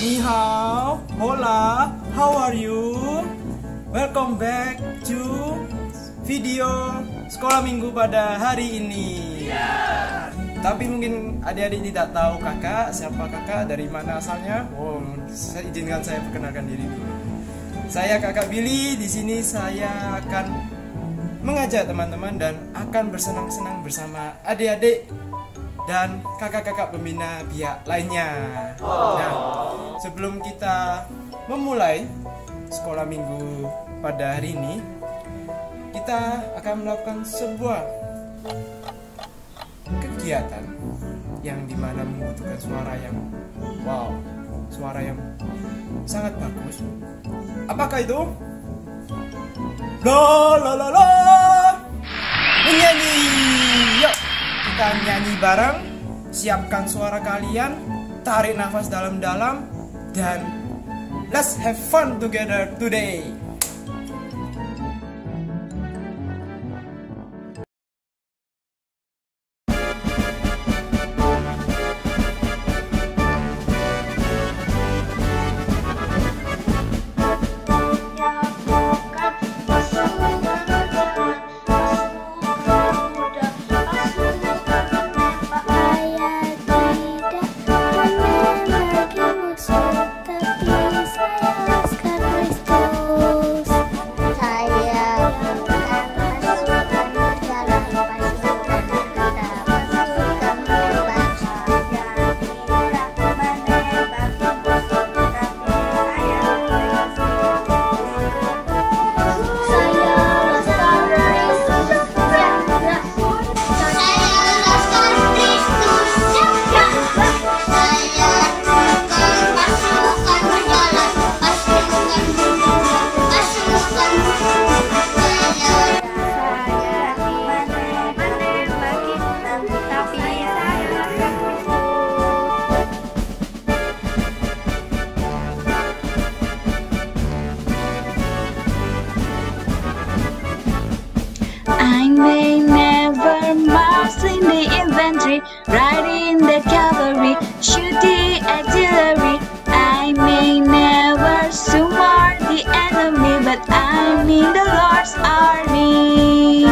Ni hao, hola, how are you? Welcome back to video sekolah minggu pada hari ini. Tapi mungkin adik-adik tidak tahu kakak, siapa kakak, dari mana asalnya. Izinkan saya perkenalkan diri dulu. Saya kakak Billy. Di sini saya akan mengajak teman-teman dan akan bersenang-senang bersama adik-adik dan kakak-kakak pembina pihak lainnya. Nah, sebelum kita memulai sekolah minggu pada hari ini, kita akan melakukan sebuah kegiatan yang dimana membutuhkan suara yang suara yang sangat bagus. Apakah itu? La menyanyi. Yuk, kita nyanyi bareng. Siapkan suara kalian, tarik nafas dalam-dalam, dan let's have fun together today. I may never march in the infantry, ride in the cavalry, shoot the artillery. I may never summon the enemy, but I'm in the Lord's army.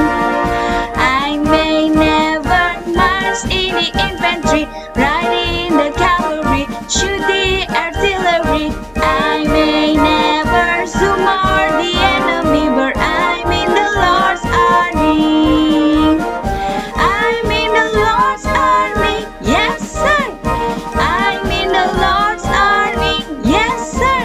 I may never march in the infantry, ride in the cavalry, shoot the artillery. I may never summon the enemy, but I'm in the Lord's army. I'm in the Lord's army, yes sir. I'm in the Lord's army, yes sir.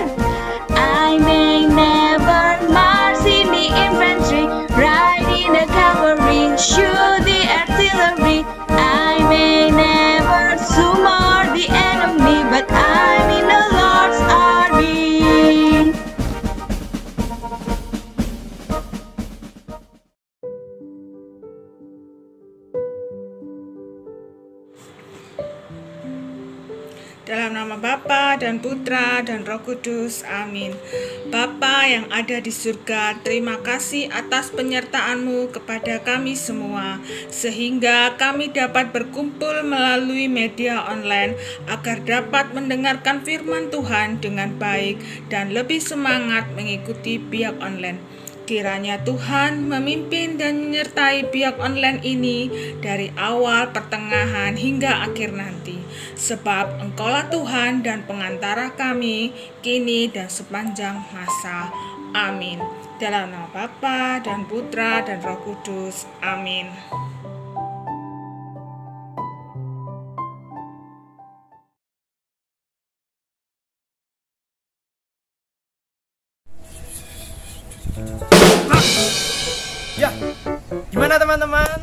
I may never march in the infantry, ride in the cavalry, shoot the artillery. I may never summon the enemy, but I'm in the Lord's army. Dalam nama Bapa dan Putra dan Roh Kudus, amin. Bapa yang ada di surga, terima kasih atas penyertaan-Mu kepada kami semua, sehingga kami dapat berkumpul melalui media online agar dapat mendengarkan firman Tuhan dengan baik dan lebih semangat mengikuti biak online. Kiranya Tuhan memimpin dan menyertai biak online ini dari awal, pertengahan, hingga akhir nanti. Sebab Engkaulah Tuhan dan pengantara kami, kini dan sepanjang masa. Amin. Dalam nama Bapa dan Putra dan Roh Kudus. Amin. Ya, gimana teman-teman?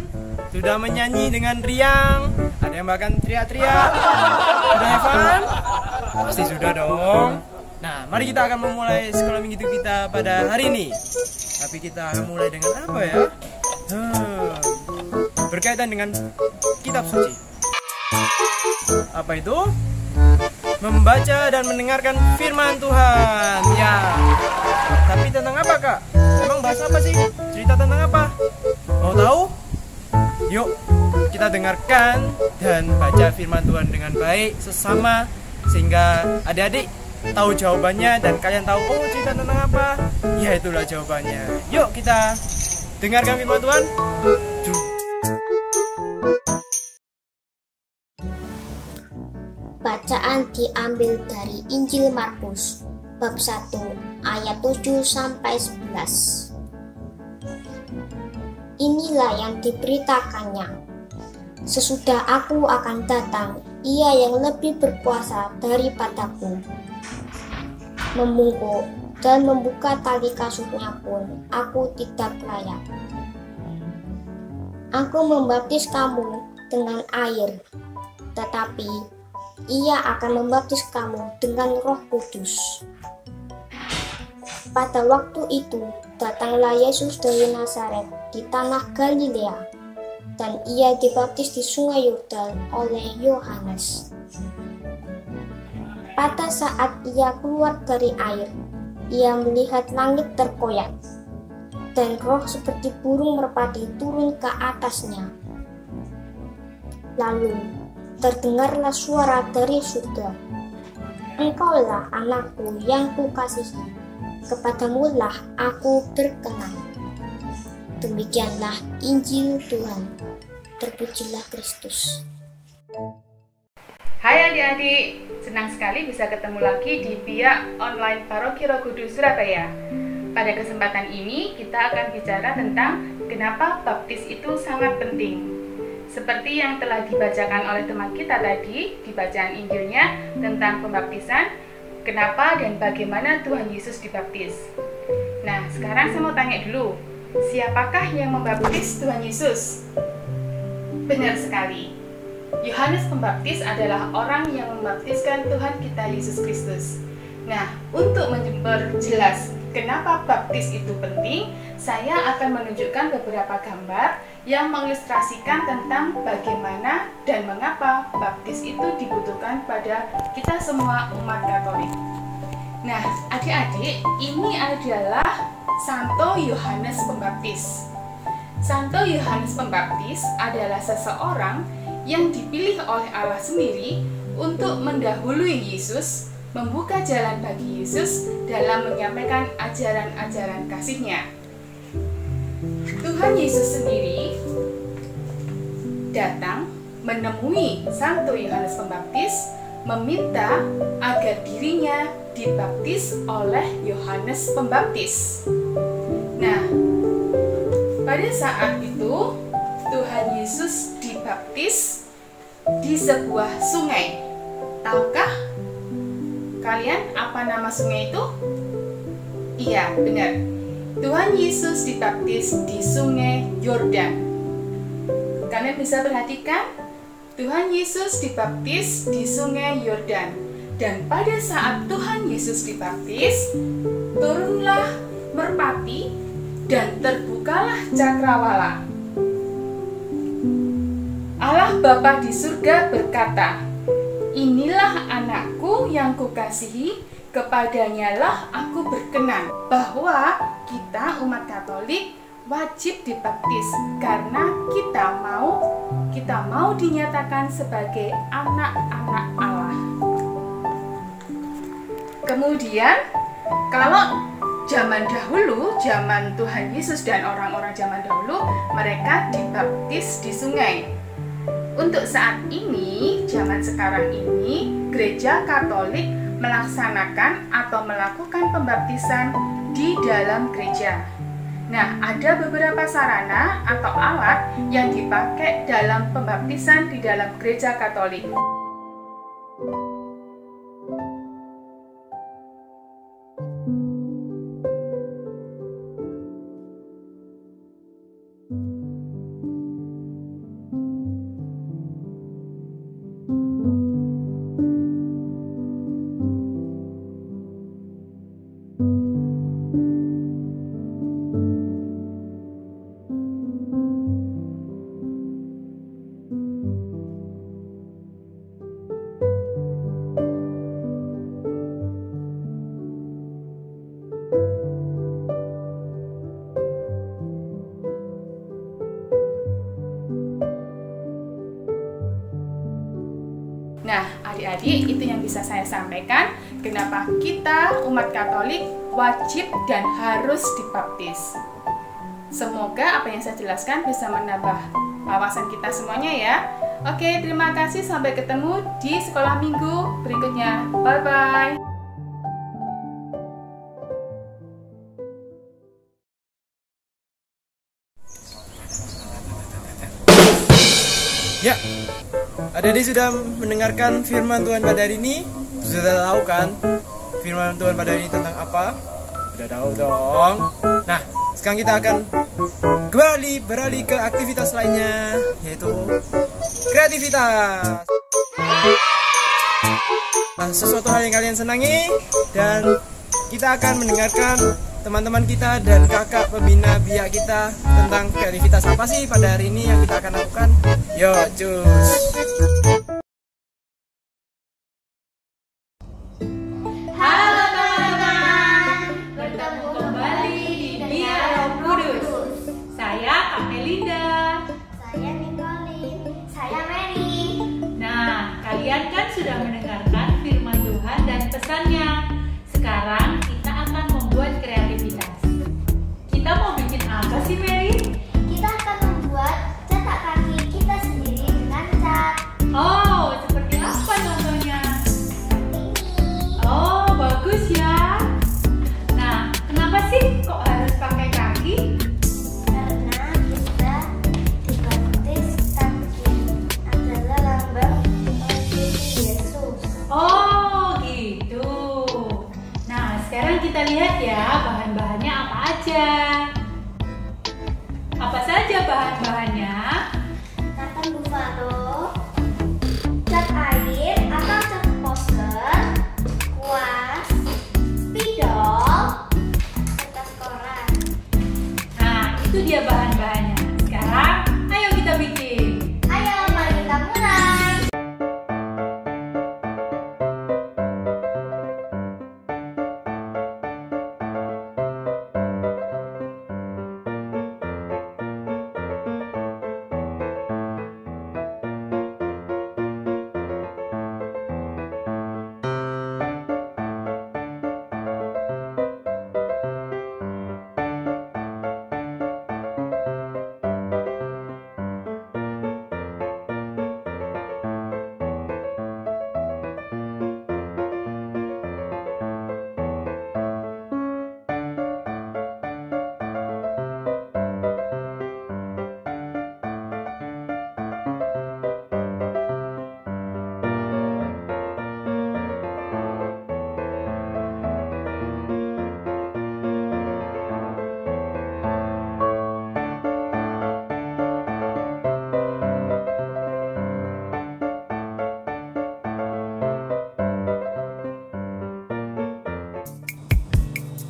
Sudah menyanyi dengan riang? Ada yang bahkan teriak-teriak? Sudah have fun? Pasti sudah dong. Nah, mari kita akan memulai sekolah minggu kita pada hari ini. Tapi kita akan mulai dengan apa ya? Berkaitan dengan kitab suci. Apa itu? Membaca dan mendengarkan firman Tuhan. Ya. Tapi tentang apa, Kak? Emang bahas apa sih? Cerita tentang apa? Mau tahu? Yuk, kita dengarkan dan baca firman Tuhan dengan baik sesama, sehingga adik-adik tahu jawabannya dan kalian tahu oh cerita tentang apa, ya itulah jawabannya. Yuk kita dengarkan firman Tuhan. Bacaan diambil dari Injil Markus bab 1 ayat 7 sampai 11. Inilah yang diberitakannya. Sesudah aku akan datang, Ia yang lebih berkuasa daripadaku. Membungkuk dan membuka tali kasurnya pun aku tidak layak. Aku membaptis kamu dengan air, tetapi Ia akan membaptis kamu dengan Roh Kudus. Pada waktu itu, datanglah Yesus dari Nazaret di tanah Galilea, dan Ia dibaptis di sungai Yordan oleh Yohanes. Pada saat Ia keluar dari air, Ia melihat langit terkoyak, dan roh seperti burung merpati turun ke atasnya. Lalu terdengarlah suara dari surga, "Engkaulah anakku yang kukasihi, kepadamulah aku berkenan." Demikianlah Injil Tuhan. Terpujilah Kristus. Hai adik-adik, senang sekali bisa ketemu lagi di pihak online Paroki Roh Kudus Surabaya. Pada kesempatan ini kita akan bicara tentang kenapa baptis itu sangat penting. Seperti yang telah dibacakan oleh teman kita tadi di bacaan Injilnya tentang pembaptisan, kenapa dan bagaimana Tuhan Yesus dibaptis. Nah, sekarang saya mau tanya dulu, siapakah yang membaptis Tuhan Yesus? Benar sekali, Yohanes Pembaptis adalah orang yang membaptiskan Tuhan kita Yesus Kristus. Nah, untuk memperjelas kenapa baptis itu penting, saya akan menunjukkan beberapa gambar yang mengilustrasikan tentang bagaimana dan mengapa baptis itu dibutuhkan pada kita semua umat Katolik. Nah, adik-adik, ini adalah Santo Yohanes Pembaptis. Santo Yohanes Pembaptis adalah seseorang yang dipilih oleh Allah sendiri untuk mendahului Yesus, membuka jalan bagi Yesus dalam menyampaikan ajaran-ajaran kasih-Nya. Tuhan Yesus sendiri datang menemui Santo Yohanes Pembaptis, meminta agar dirinya dibaptis oleh Yohanes Pembaptis. Nah, pada saat itu Tuhan Yesus dibaptis di sebuah sungai. Tahukah kalian apa nama sungai itu? Iya, benar. Tuhan Yesus dibaptis di sungai Yordan. Kalian bisa perhatikan, Tuhan Yesus dibaptis di sungai Yordan. Dan pada saat Tuhan Yesus dibaptis, turunlah merpati dan terbukalah cakrawala. Allah Bapa di surga berkata, "Inilah anakku yang kukasihi, kepadanya lah aku berkenan." Bahwa kita umat Katolik wajib dibaptis karena kita mau dinyatakan sebagai anak-anak Allah. Kemudian kalau zaman dahulu, zaman Tuhan Yesus dan orang-orang zaman dahulu, mereka dibaptis di sungai. Untuk saat ini, zaman sekarang ini, Gereja Katolik melaksanakan atau melakukan pembaptisan di dalam gereja. Nah, ada beberapa sarana atau alat yang dipakai dalam pembaptisan di dalam Gereja Katolik. Nah, adik-adik, itu yang bisa saya sampaikan. kenapa kita umat Katolik wajib dan harus dibaptis. Semoga apa yang saya jelaskan bisa menambah wawasan kita semuanya ya. Oke, terima kasih. Sampai ketemu di sekolah minggu berikutnya. Bye-bye. Ya, adik-adik sudah mendengarkan firman Tuhan pada hari ini? Sudah tahu kan firman Tuhan pada hari ini tentang apa? Sudah tahu dong. Nah, sekarang kita akan kembali beralih ke aktivitas lainnya, yaitu kreativitas. Nah, sesuatu hal yang kalian senangi, dan kita akan mendengarkan teman-teman kita dan kakak pembina biak kita tentang kreativitas apa sih pada hari ini yang kita akan lakukan. Yo, cus. Halo teman-teman, bertemu kembali di Biak Roh Kudus. Saya Kak Melinda. Saya Nicolin. Saya Mary. Nah, kalian kan sudah mendengarkan firman Tuhan dan pesannya. Sekarang kita akan membuat kreativitas. Kita mau bikin apa sih, Mary? Kita akan membuat cetak kaki kita sendiri dengan cat. Oh, seperti apa contohnya? Oh, bagus ya. Nah, kenapa sih kok harus pakai kaki? Karena kita dibaptis kaki adalah lambang Yesus. Oh, gitu. Nah, sekarang kita lihat ya bahan-bahannya apa aja. Apa saja bahan-bahannya? Nathan Buffalo, cat air atau cat poster, kuas, spidol, kertas koran. Nah, itu dia bahan-bahannya. Sekarang, ayo kita bikin. Ayo, mari kita mulai.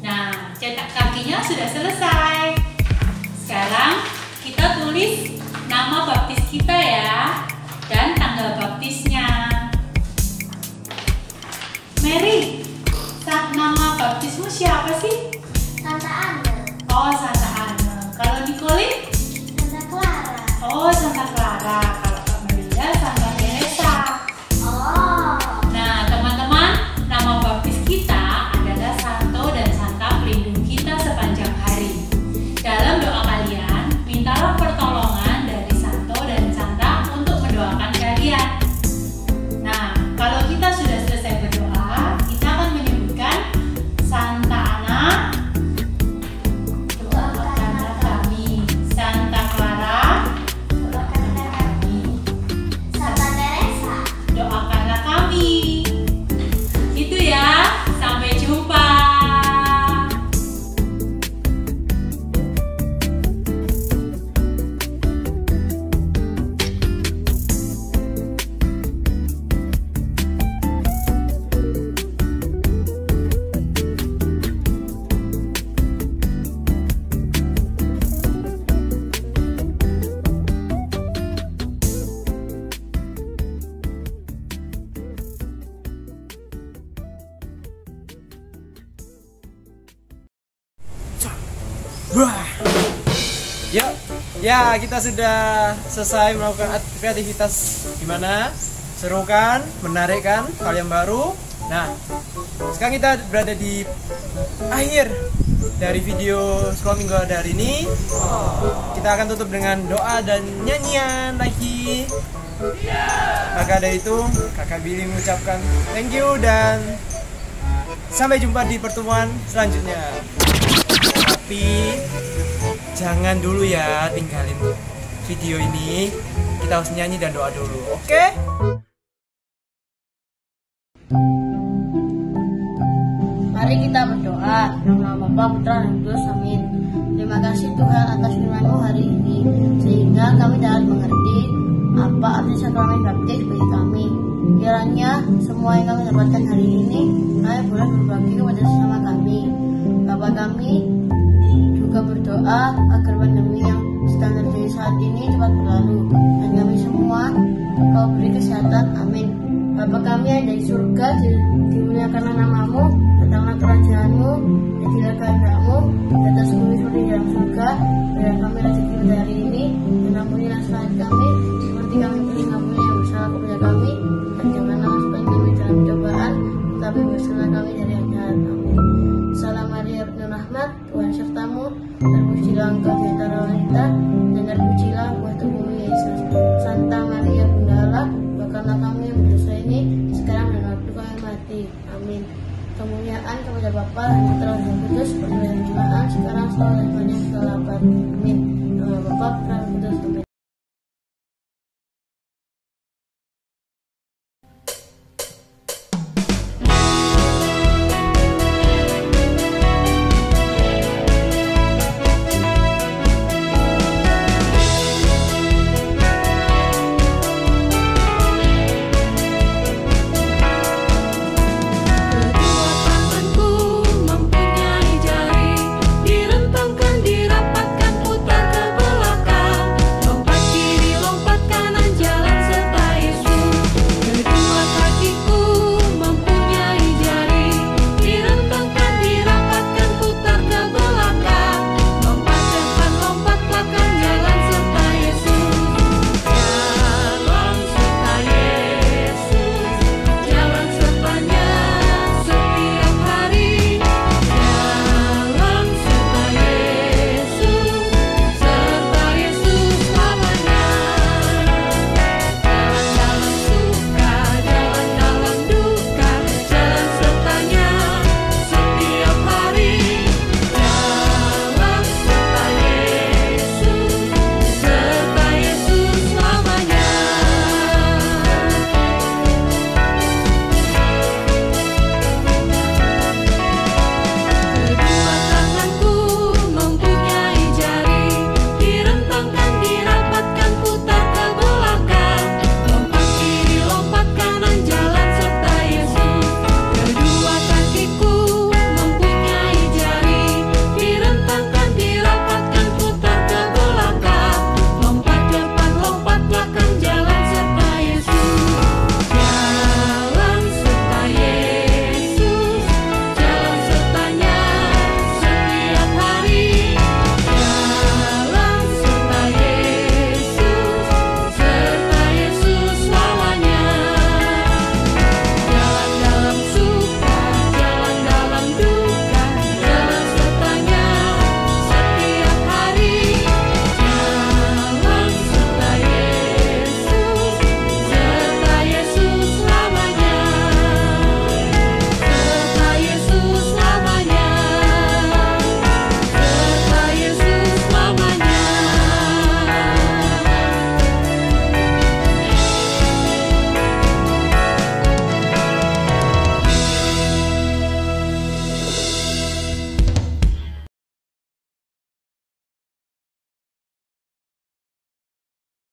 Nah, cetak kakinya sudah selesai. Sekarang kita tulis nama baptis kita ya, dan tanggal baptisnya. Mary, nama baptismu siapa sih? Santa Ana, Oh, Santa Ana. Kalau Nicolin? Santa Clara. Oh, Santa Clara. Kalau Kak Melinda, Santa Teresa. Oh, Nah, teman-teman, nama baptis kita adalah Santo dan Santa pelindung kita sepanjang hari. Dalam doa kalian, mintalah pertolongan dari Santo dan Santa untuk mendoakan kalian. Nah, kalau kita sudah selesai berdoa, kita akan menyebutkan Santa Ana, doakanlah kami. Santa Clara, doakanlah kami. Santa Teresa. doakanlah kami. Itu ya, sampai jumpa. Wah. Ya, kita sudah selesai melakukan kreativitas. Gimana? Seru kan? Menarik kan? Hal yang baru. Nah, sekarang kita berada di akhir dari video sekolah minggu hari ini. Kita akan tutup dengan doa dan nyanyian lagi. Maka dari itu, Kakak Billy mengucapkan thank you dan sampai jumpa di pertemuan selanjutnya. Tapi jangan dulu ya tinggalin video ini. Kita harus nyanyi dan doa dulu, oke? Mari kita berdoa dalam nama Bapa, Putra, dan Roh Kudus. Amin. Terima kasih Tuhan atas firman-Mu hari ini, sehingga kami dapat mengerti apa arti sakramen baptis bagi kami. Kiranya semua yang kami dapatkan hari ini, kami boleh berbagi kepada sesama kami. Bapa kami juga berdoa agar pandemi yang sedang terjadi saat ini cepat berlalu, dan kami semua Kau beri kesehatan. Amin. Bapa kami yang ada di surga, dimuliakanlah nama-Mu, datanglah kerajaan-Mu, jadilah kehendak-Mu di atas bumi seperti di dalam surga. Berilah kami rezeki pada hari ini, dan ampunilah kesalahan kami seperti kami mengampuni yang bersalah kepada kami, dan janganlah masukkan kami dalam cobaan, tetapi bebaskanlah kami dari yang jahat. Amin. Salam Maria penuh rahmat, Tuhan sertamu, terpujilah engkau di antara wanita, dan terpujilah buah tubuhmu Yesus. Santa Maria Bunda Allah, doakanlah kami yang berdosa ini sekarang dan waktu kami mati. Amin. Kemuliaan kepada Bapa dan Putra dan Roh Kudus, seperti pada permulaan, sekarang, selalu dan sepanjang segala abad. Amin.